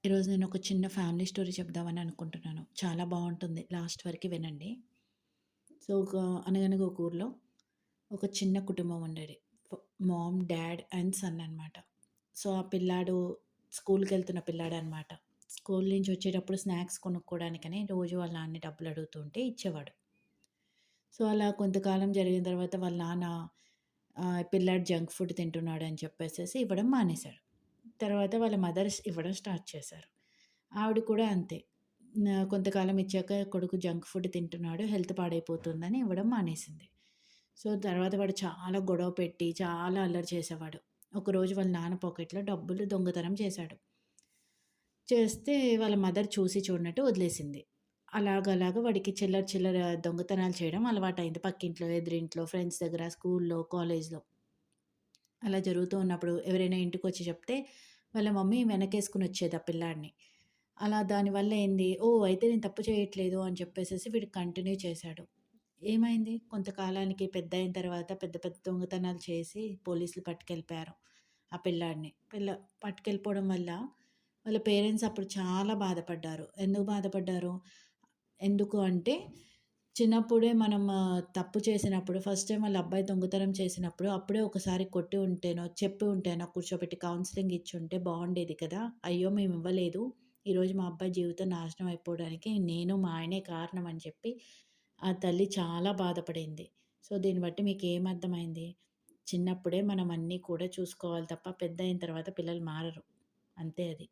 ఈరోజు నేను ఒక చిన్న ఫ్యామిలీ స్టోరీ చెప్దామని అనుకుంటున్నాను. చాలా బావుంటుంది. లాస్ట్ వరకి వినండి. సో, అనగనగా ఒక ఊర్లో ఒక చిన్న కుటుంబం ఉండేది. ఫ మామ్, డ్యాడ్ అండ్ సన్ అనమాట. సో, ఆ పిల్లాడు స్కూలుకెళ్తున్న పిల్లాడనమాట. స్కూలు నుంచి వచ్చేటప్పుడు స్నాక్స్ కొనుక్కోవడానికని రోజు వాళ్ళ నాన్నని డబ్బులు అడుగుతూ ఉంటే ఇచ్చేవాడు. సో, అలా కొంతకాలం జరిగిన తర్వాత వాళ్ళ నాన్న పిల్లాడు జంక్ ఫుడ్ తింటున్నాడని చెప్పేసేసి ఇవ్వడం మానేశాడు. తర్వాత వాళ్ళ మదర్స్ ఇవ్వడం స్టార్ట్ చేశారు. ఆవిడ కూడా అంతే. కొంతకాలం ఇచ్చాక కొడుకు జంక్ ఫుడ్ తింటున్నాడు, హెల్త్ పాడైపోతుందని ఇవ్వడం మానేసింది. సో, తర్వాత వాడు చాలా గొడవ పెట్టి, చాలా అల్లరి చేసేవాడు. ఒకరోజు వాళ్ళ నాన్న పాకెట్‌లో డబ్బులు దొంగతనం చేశాడు. చేస్తే వాళ్ళ మదర్ చూసి చూడనట్టు వదిలేసింది. అలాగలాగా వాడికి చిల్లర చిల్లర దొంగతనాలు చేయడం అలవాటయింది. పక్కింట్లో, ఎదురింట్లో, ఫ్రెండ్స్ దగ్గర, స్కూల్లో, కాలేజ్‌లో. అలా జరుగుతూ ఉన్నప్పుడు ఎవరైనా ఇంటికొచ్చి చెప్తే, వాళ్ళ మమ్మీ వెనకేసుకొనొచ్చేది ఆ పిల్లాడిని. అలా దానివల్ల ఏంది, ఓహ్! అయితే నేను తప్పు చేయట్లేదు అని చెప్పేసేసి వీడు కంటిన్యూ చేశాడు. ఏమైంది కొంతకాలానికి పెద్దయిన తర్వాత పెద్ద పెద్ద దొంగతనాలు చేసి పోలీసులు పట్టుకెళ్ళిపోయారు ఆ పిల్లాడిని. పట్టుకెళ్ళిపోవడం వల్ల వాళ్ళ పేరెంట్స్ అప్పుడు చాలా బాధపడ్డారు. ఎందుకు బాధపడ్డారు? ఎందుకు అంటే చిన్నప్పుడే మనం తప్పు చేసినప్పుడు ఫస్ట్ టైమ్ వాళ్ళ అబ్బాయి దొంగతనం చేసినప్పుడు అప్పుడే ఒకసారి కొట్టి ఉంటేనో, చెప్పి ఉంటేనో, కూర్చోబెట్టి కౌన్సెలింగ్ ఇచ్చుంటే బావుండేది కదా! అయ్యో! మేమివ్వలేదు. ఈరోజు మా అబ్బాయి జీవితం నాశనం అయిపోవడానికి నేను, మా ఆయనే కారణం అని చెప్పి ఆ తల్లి చాలా బాధపడింది. సో, దీన్ని బట్టి మీకేమర్థమైంది? చిన్నప్పుడే మనం అన్నీ కూడా చూసుకోవాలి తప్ప పెద్దయిన తర్వాత పిల్లలు మారరు. అంతే అది.